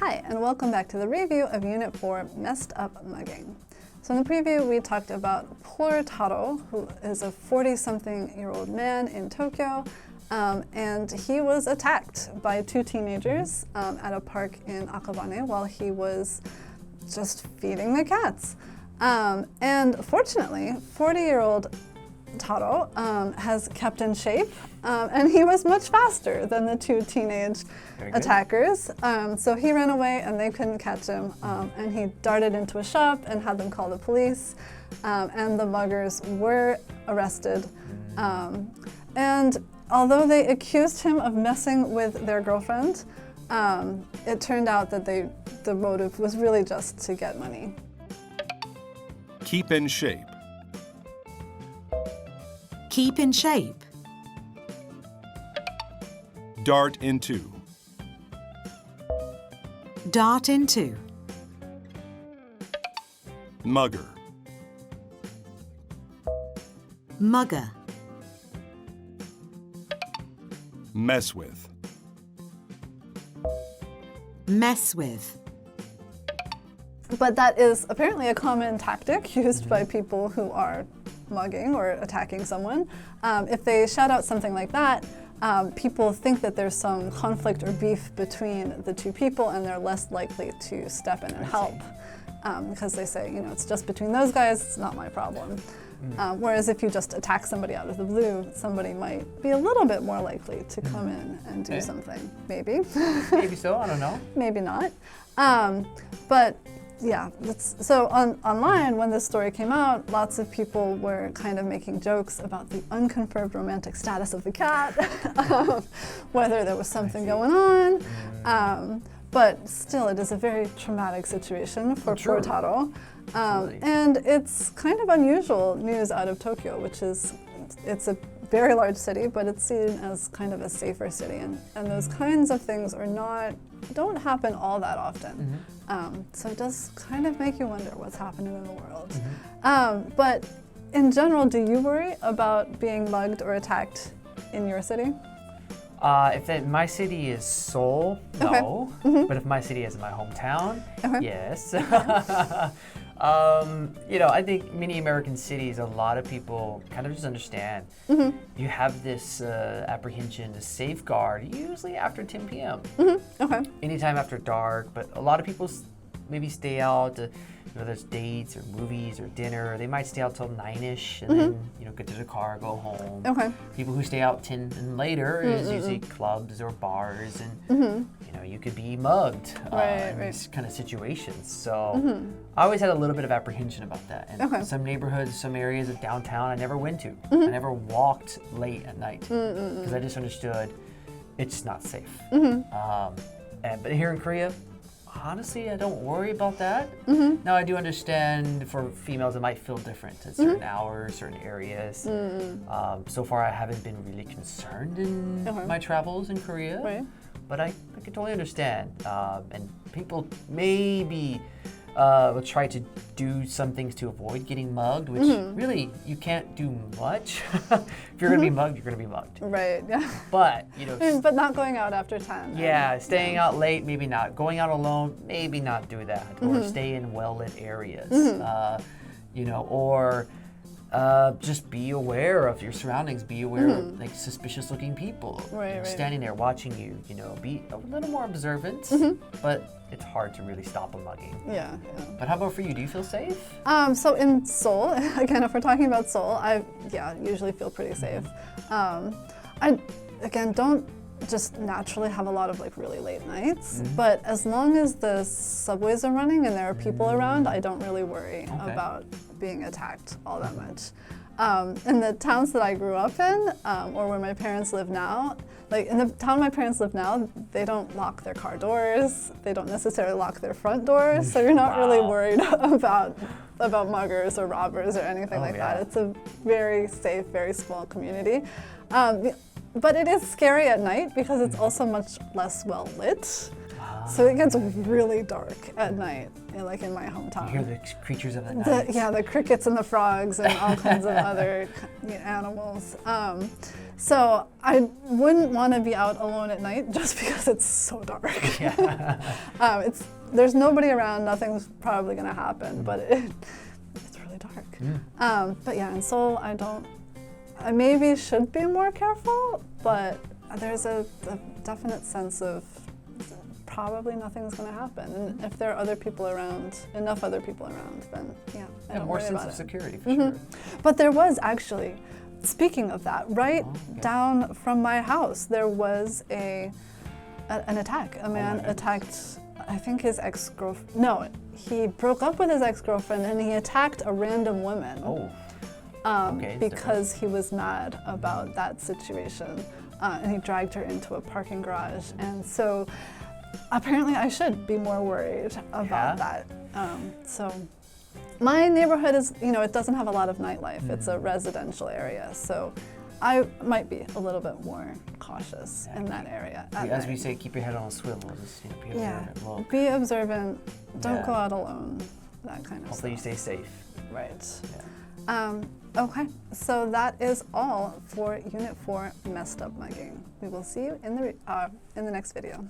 Hi, and welcome back to the review of Unit 4, Messed Up Mugging. So in the preview, we talked about poor Taro, who is a 40-something-year-old man in Tokyo, and he was attacked by two teenagers at a park in Akabane while he was just feeding the cats. And fortunately, 40-year-old Taro has kept in shape, and he was much faster than the two teenage attackers. So he ran away and they couldn't catch him, and he darted into a shop and had them call the police, and the muggers were arrested. And although they accused him of messing with their girlfriend, it turned out that the motive was really just to get money. Keep in shape. Keep in shape. Dart into. Dart into. Mugger. Mugger. Mess with. Mess with. But that is apparently a common tactic used by people who are mugging or attacking someone. If they shout out something like that, people think that there's some conflict or beef between the two people, and they're less likely to step in and help because they say, you know, it's just between those guys, it's not my problem. Whereas if you just attack somebody out of the blue, somebody might be a little bit more likely to come in and do something. Maybe. Maybe so, I don't know. Maybe not. But yeah, so online when this story came out, lots of people were kind of making jokes about the unconfirmed romantic status of the cat, whether there was something going on. But still, it is a very traumatic situation for poor Taro. And it's kind of unusual news out of Tokyo, which is, it's a very large city, but it's seen as kind of a safer city. And those kinds of things don't happen all that often. So it does kind of make you wonder what's happening in the world. But in general, do you worry about being mugged or attacked in your city? If my city is Seoul, no. But if my city is my hometown, yes. You know, I think many American cities, a lot of people kind of just understand. You have this apprehension, this safeguard, usually after 10 p.m. Anytime after dark, but a lot of people maybe stay out, whether it's dates or movies or dinner, they might stay out till 9-ish and then, you know, get to the car, go home. People who stay out 10 and later is usually clubs or bars, and you know, you could be mugged in these kind of situations. So I always had a little bit of apprehension about that. And some neighborhoods, some areas of downtown I never went to. I never walked late at night because I just understood it's not safe. But here in Korea, honestly, I don't worry about that. Now, I do understand for females it might feel different at certain hours, certain areas. So far, I haven't been really concerned in my travels in Korea, but I can totally understand. And people maybe will try to do some things to avoid getting mugged, which really, you can't do much. If you're going to be mugged, you're going to be mugged. Right, yeah. But, you know... But not going out after 10. Yeah, staying out late, maybe not. Going out alone, maybe not do that. Or stay in well-lit areas. You know, or just be aware of your surroundings. Be aware of, like, suspicious-looking people. Standing there watching you, you know. Be a little more observant, but it's hard to really stop a mugging. Yeah. But how about for you? Do you feel safe? So in Seoul, again, if we're talking about Seoul, I usually feel pretty safe. I, again, don't just naturally have a lot of like really late nights, but as long as the subways are running and there are people around, I don't really worry about being attacked all that much. In the towns that I grew up in, or where my parents live now, like in the town my parents live now, they don't lock their car doors. They don't necessarily lock their front doors, so you're not really worried about muggers or robbers or anything like that. It's a very safe, very small community. But it is scary at night because it's also much less well lit. So it gets really dark at night, like in my hometown. You hear the creatures of the night. Yeah, the crickets and the frogs and all kinds of other animals. So I wouldn't want to be out alone at night just because it's so dark. Yeah. There's nobody around, nothing's probably going to happen, but it's really dark. But yeah, in Seoul, I maybe should be more careful, but there's a definite sense of probably nothing's going to happen. And if there are other people around, enough other people around, then yeah, I don't more worry sense about of it. security, for sure. But there was actually, speaking of that, right down from my house, there was an attack. A man attacked, I think his ex-girlfriend. No, he broke up with his ex-girlfriend and he attacked a random woman. Oh. Okay, Because he was mad about that situation. And he dragged her into a parking garage. And so apparently I should be more worried about that. So my neighborhood is, it doesn't have a lot of nightlife. It's a residential area. So I might be a little bit more cautious in that area. As we say, keep your head on a swivel. Just be observant. Well, be observant. Don't go out alone. That kind of hopefully stuff. you stay safe. Right. Yeah. Okay, so that is all for Unit 4 Messed Up Mugging. We will see you in the next video.